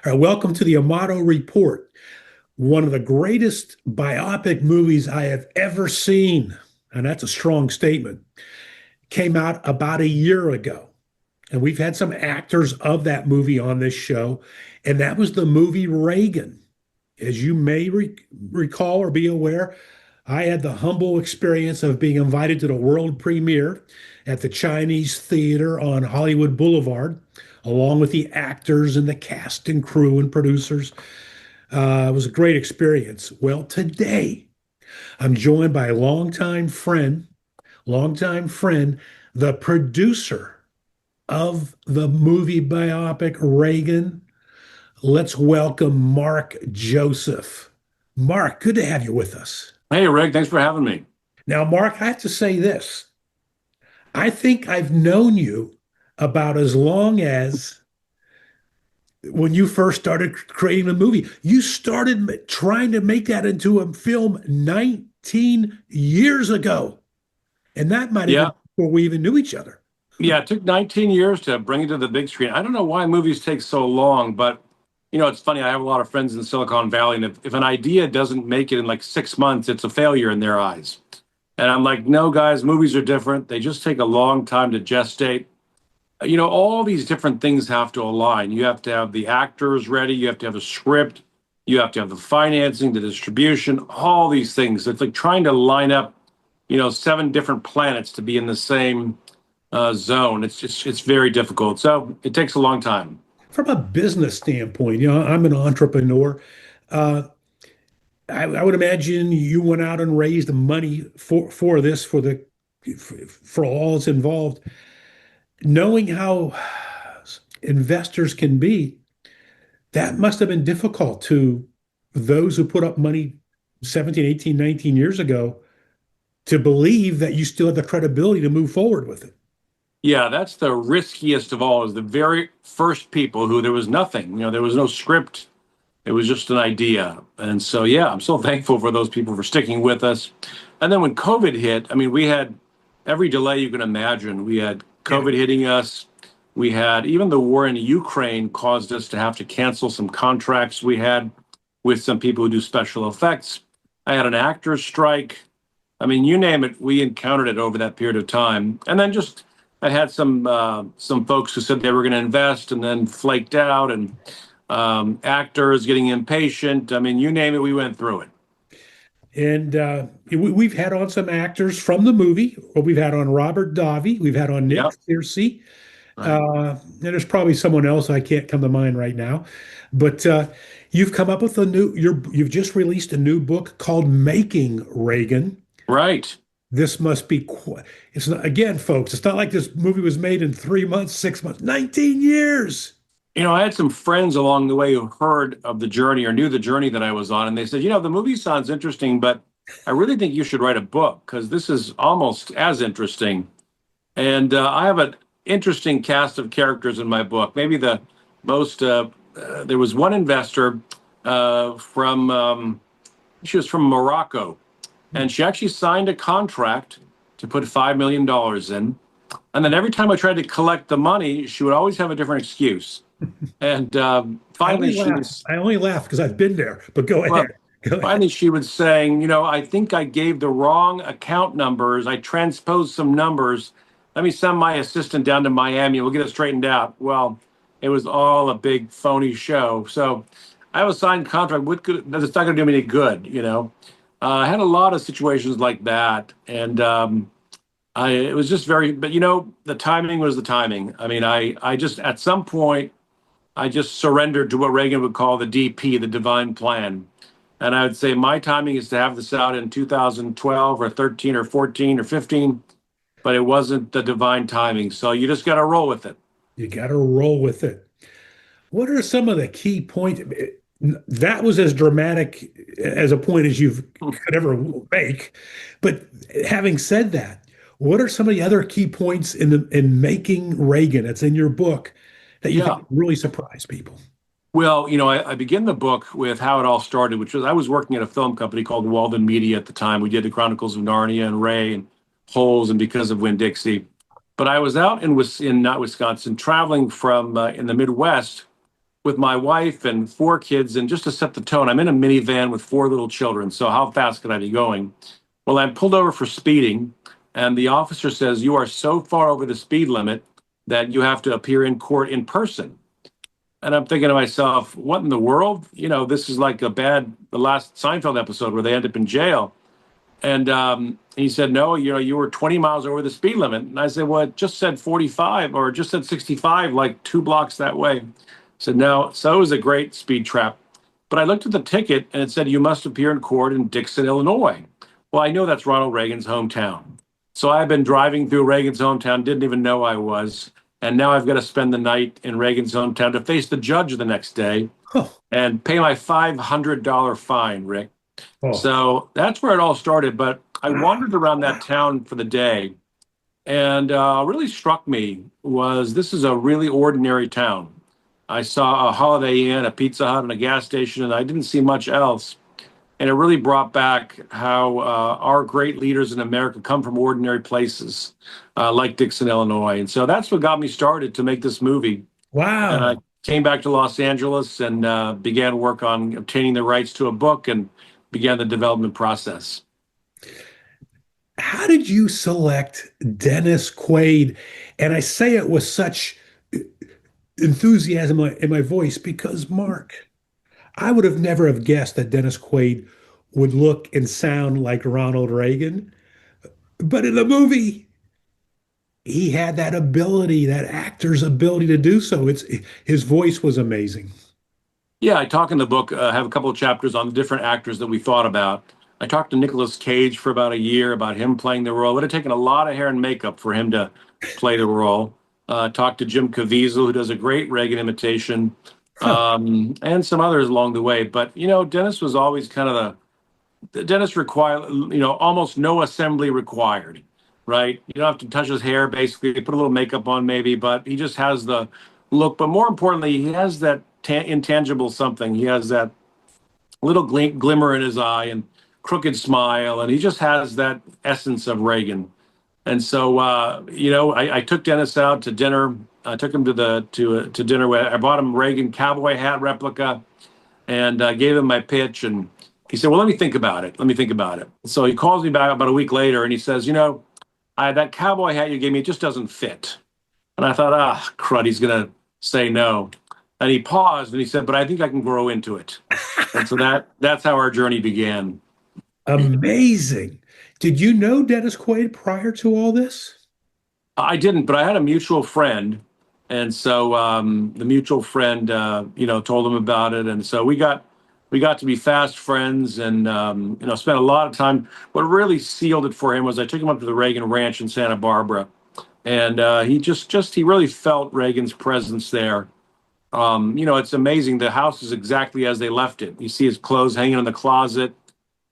All right, welcome to the Amato Report, one of the greatest biopic movies I have ever seen. And that's a strong statement. Came out about a year ago. And we've had some actors of that movie on this show. And that was the movie Reagan. As you may recall or be aware, I had the humble experience of being invited to the world premiere at the Chinese Theater on Hollywood Boulevard, along with the actors and the cast and crew and producers. It was a great experience. Well, today I'm joined by a longtime friend, the producer of the movie biopic Reagan. Let's welcome Mark Joseph. Mark, good to have you with us. Hey, Rick, thanks for having me. Now, Mark, I have to say this. I think I've known you about as long as when you first started creating the movie. You started trying to make that into a film 19 years ago. And that might have been Yeah, before we even knew each other. yeah, it took 19 years to bring it to the big screen. I don't know why movies take so long, but it's funny. I have a lot of friends in Silicon Valley, and if an idea doesn't make it in like 6 months, it's a failure in their eyes. And I'm like, no, guys, movies are different. They just take a long time to gestate. All these different things have to align. You have to have the actors ready, you have to have a script, you have to have the financing, the distribution, all these things. It's like trying to line up, seven different planets to be in the same zone. It's very difficult. So it takes a long time. From a business standpoint, I'm an entrepreneur. Uh, I would imagine you went out and raised money for this, for all that's involved. Knowing how investors can be, that must have been difficult to those who put up money 17, 18, 19 years ago to believe that you still have the credibility to move forward with it. Yeah, that's the riskiest of all, is the very first people who there was nothing, there was no script. It was just an idea. And so, yeah, I'm so thankful for those people for sticking with us. And then when COVID hit, I mean, we had every delay you can imagine. We had Yeah. COVID hitting us. We had even the war in Ukraine caused us to have to cancel some contracts we had with some people who do special effects. I had an actor's strike. I mean, you name it, we encountered it over that period of time. And then just I had some folks who said they were going to invest and then flaked out, and actors getting impatient. I mean, you name it, we went through it. And we've had on some actors from the movie. Well, we've had on Robert Davi. We've had on Nick Yep. Searcy. Right. And there's probably someone else I can't come to mind right now. But you've come up with you've just released a new book called Making Reagan. Right. This must be it's not, again, folks, it's not like this movie was made in 3 months, 6 months, 19 years. I had some friends along the way who heard of the journey or knew the journey that I was on, and they said, the movie sounds interesting, but I really think you should write a book because this is almost as interesting. And I have an interesting cast of characters in my book. Maybe the most, there was one investor she was from Morocco, and she actually signed a contract to put $5 million in. And then every time I tried to collect the money, she would always have a different excuse. And finally, I only laugh because I've been there, but go well, ahead. Go ahead. finally she was saying, I think I gave the wrong account numbers. I transposed some numbers. Let me send my assistant down to Miami. We'll get it straightened out. Well, it was all a big phony show. So I have a signed contract. That's not going to do me any good. I had a lot of situations like that, and it was just but the timing was the timing. I mean, I just at some point I just surrendered to what Reagan would call the DP, the divine plan. And I would say my timing is to have this out in 2012 or 13 or 14 or 15, but it wasn't the divine timing. So you just got to roll with it. You got to roll with it. What are some of the key points? That was as dramatic as a point as you could ever make. But having said that, what are some of the other key points in Making Reagan that's in your book that you Yeah. think really surprise people? Well, I begin the book with how it all started, which was I was working at a film company called Walden Media at the time. We did the Chronicles of Narnia and Ray and Holes and Because of Winn-Dixie. But I was out in not Wisconsin, traveling from in the Midwest with my wife and 4 kids. And just to set the tone, I'm in a minivan with 4 little children. So how fast could I be going? Well, I'm pulled over for speeding, and the officer says, "You are so far over the speed limit that you have to appear in court in person." And I'm thinking to myself, what in the world? This is like the last Seinfeld episode where they end up in jail. And he said, "No, you were 20 miles over the speed limit." And I said, "Well, it just said 45 or it just said 65, like 2 blocks that way." I said, "No." So it was a great speed trap. But I looked at the ticket and it said, "You must appear in court in Dixon, Illinois." Well, I know that's Ronald Reagan's hometown. So I've been driving through Reagan's hometown, didn't even know I was. And now I've got to spend the night in Reagan's hometown to face the judge the next day Oh, and pay my $500 fine, Rick. oh, So that's where it all started. But I wandered around that town for the day, and really struck me was this is a really ordinary town. I saw a Holiday Inn, a Pizza Hut, and a gas station, and I didn't see much else. And it really brought back how our great leaders in America come from ordinary places, like Dixon, Illinois. And so that's what got me started to make this movie. And I wow. came back to Los Angeles and began work on obtaining the rights to a book and began the development process. How did you select Dennis Quaid? And I say it with such enthusiasm in my voice because, Mark, I would have never have guessed that Dennis Quaid would look and sound like Ronald Reagan. But in the movie, he had that ability, that actor's ability to do so. His voice was amazing. Yeah, I talk in the book, have a couple of chapters on the different actors that we thought about. I talked to Nicolas Cage for about a year about him playing the role. It would have taken a lot of hair and makeup for him to play the role. Talked to Jim Caviezel, who does a great Reagan imitation, Huh. and some others along the way. But, Dennis was always kind of the Dennis required, almost no assembly required, right? You don't have to touch his hair, basically, put a little makeup on maybe, but he just has the look. But more importantly, he has that intangible something. He has that little glimmer in his eye and crooked smile, and he just has that essence of Reagan. And so, I took Dennis out to dinner. I took him to dinner. Where I bought him a Reagan cowboy hat replica and gave him my pitch. And he said, "Well, let me think about it. Let me think about it." So he calls me back about a week later, and he says, that cowboy hat you gave me, it just doesn't fit." And I thought, crud, he's gonna say no. And he paused and he said, "But I think I can grow into it." And so that's how our journey began. Amazing. Did you know Dennis Quaid prior to all this? I didn't, but I had a mutual friend, and so the mutual friend, told him about it, and so we got to be fast friends, and spent a lot of time. What really sealed it for him was I took him up to the Reagan Ranch in Santa Barbara, and he really felt Reagan's presence there. It's amazing. The house is exactly as they left it. You see his clothes hanging in the closet.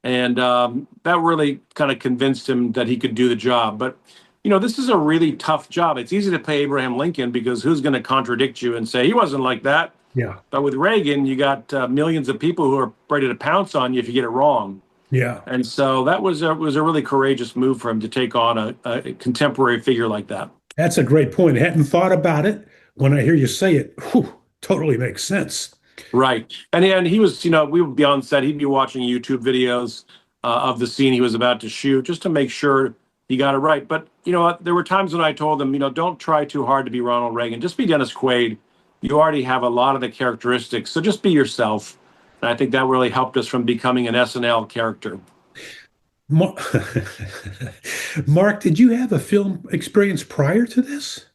And that really kind of convinced him that he could do the job. But, this is a really tough job. It's easy to pay Abraham Lincoln because who's going to contradict you and say he wasn't like that? Yeah. But with Reagan, you got millions of people who are ready to pounce on you if you get it wrong. Yeah. And so that was a really courageous move for him to take on a contemporary figure like that. That's a great point. I hadn't thought about it. When I hear you say it, whew, totally makes sense. Right. And he was, we would be on set. He'd be watching YouTube videos of the scene he was about to shoot just to make sure he got it right. But, there were times when I told him, don't try too hard to be Ronald Reagan. Just be Dennis Quaid. You already have a lot of the characteristics. So just be yourself. And I think that really helped us from becoming an SNL character. Mar- Mark, did you have a film experience prior to this?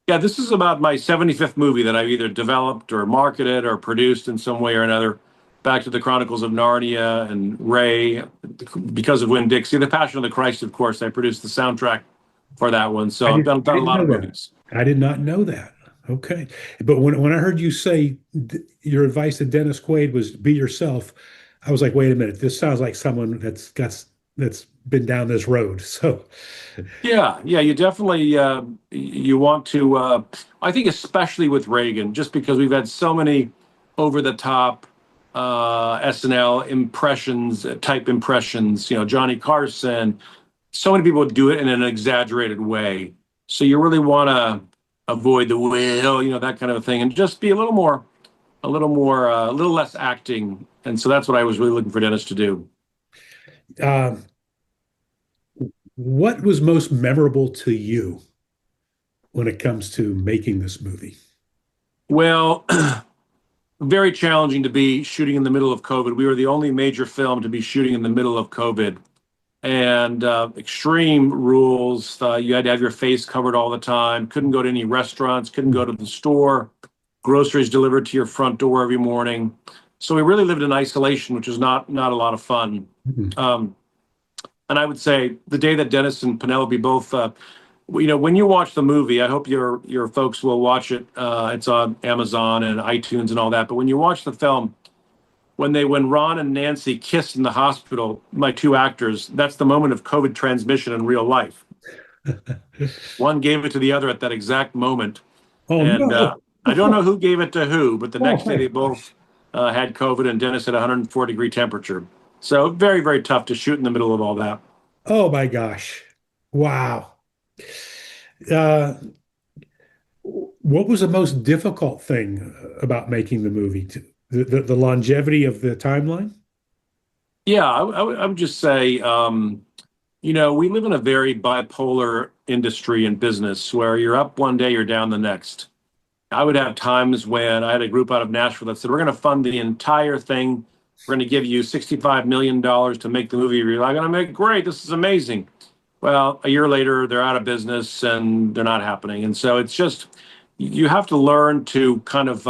Yeah, this is about my 75th movie that I've either developed or marketed or produced in some way or another. Back to the Chronicles of Narnia and Ray, because of Winn-Dixie, The Passion of the Christ, of course. I produced the soundtrack for that one. So I I've done a didn't lot know of that. movies. I did not know that. Okay. But when I heard you say your advice to Dennis Quaid was be yourself, I was like, wait a minute, this sounds like someone that's been down this road. So Yeah, you definitely you want to. I think especially with Reagan, just because we've had so many over the top SNL impressions, type impressions. Johnny Carson. So many people do it in an exaggerated way. So you really want to avoid the will, that kind of a thing, and just be a little more a little less acting, and so that's what I was really looking for Dennis to do. Um, what was most memorable to you when it comes to making this movie? Well, very challenging to be shooting in the middle of COVID. We were the only major film to be shooting in the middle of COVID, and extreme rules. You had to have your face covered all the time. Couldn't go to any restaurants. Couldn't go to the store. Groceries delivered to your front door every morning. So we really lived in isolation, which was not a lot of fun. Mhm. Um, and I would say the day that Dennis and Penelope both, when you watch the movie, I hope your folks will watch it. It's on Amazon and iTunes and all that. But when you watch the film, when Ron and Nancy kissed in the hospital, my two actors, that's the moment of COVID transmission in real life. One gave it to the other at that exact moment, Oh and no. I don't know who gave it to who, but the Oh next day my they both gosh. had COVID, and Dennis had 104-degree temperature. So very, very tough to shoot in the middle of all that. Oh my gosh. Wow. Uh, what was the most difficult thing about making the movie? The longevity of the timeline? Yeah, I would just say, we live in a very bipolar industry and business where you're up one day, you're down the next. I would have times when I had a group out of Nashville that said, "We're going to fund the entire thing. We're going to give you $65 million to make the movie. You're like, going to make great. This is amazing." Well, a year later, they're out of business and they're not happening. And so it's just, you have to learn to kind of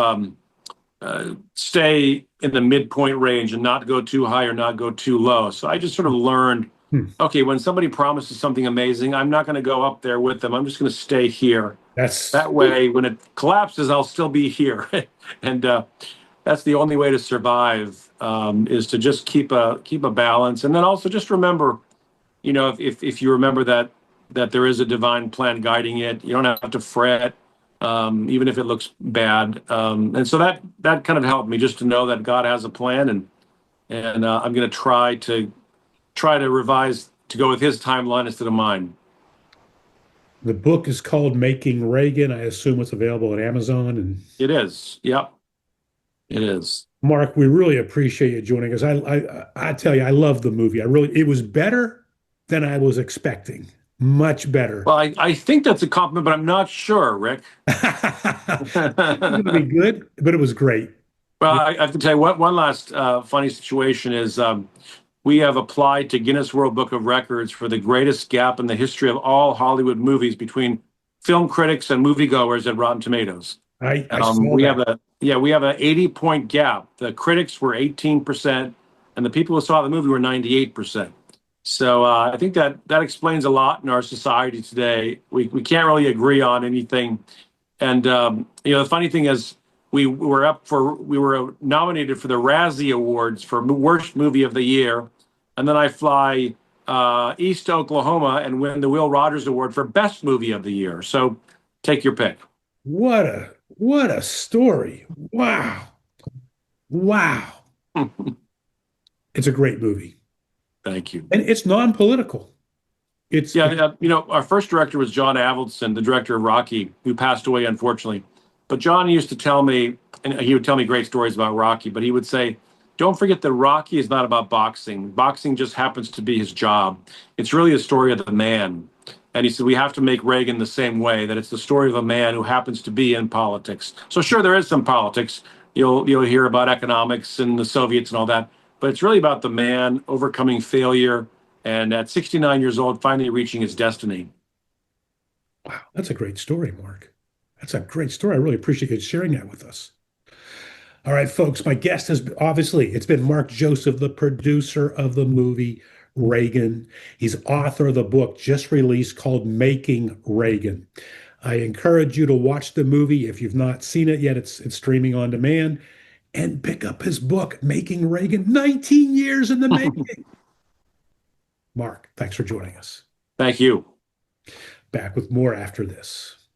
stay in the midpoint range and not go too high or not go too low. So I just sort of learned, Hmm. okay, when somebody promises something amazing, I'm not going to go up there with them. I'm just going to stay here. That's That way, when it collapses, I'll still be here. And that's the only way to survive, is to just keep a balance. And then also just remember, if you remember that there is a divine plan guiding it, you don't have to fret, even if it looks bad. And so that kind of helped me just to know that God has a plan, and I'm going to try to revise to go with His timeline instead of mine. the book is called Making Reagan. I assume it's available at Amazon. And It is. Yep, it is. Mark, we really appreciate you joining us. I tell you, I love the movie. It was better than I was expecting. Much better. Well, I think that's a compliment, but I'm not sure, Rick. It's going to be good, but it was great. Well, I have to tell you, one last funny situation is, we have applied to Guinness World Book of Records for the greatest gap in the history of all Hollywood movies between film critics and moviegoers at Rotten Tomatoes. I saw We have that. a 80-point gap. The critics were 18%, and the people who saw the movie were 98%. So I think that explains a lot in our society today. We can't really agree on anything. And the funny thing is, we were nominated for the Razzie Awards for Worst Movie of the Year, and then I fly east to Oklahoma and win the Will Rogers Award for Best Movie of the Year. So take your pick. What a story. Wow. Wow. It's a great movie. Thank you. And it's non-political. Yeah, It's our first director was John Avildsen, the director of Rocky, who passed away unfortunately. But John used to tell me, and he would tell me great stories about Rocky, but he would say, "Don't forget that Rocky is not about boxing. Boxing just happens to be his job. It's really a story of the man." And he said, "We have to make Reagan the same way, that it's the story of a man who happens to be in politics." So sure, there is some politics. You'll hear about economics and the Soviets and all that, but it's really about the man overcoming failure and at 69 years old, finally reaching his destiny. wow, that's a great story, Mark. That's a great story. I really appreciate you sharing that with us. All right, folks, my guest has obviously it's been Mark Joseph, the producer of the movie Reagan. He's author of the book just released called Making Reagan. I encourage you to watch the movie if you've not seen it yet. It's streaming on demand and pick up his book, Making Reagan, 19 years in the making. Mark, thanks for joining us. Thank you. Back with more after this.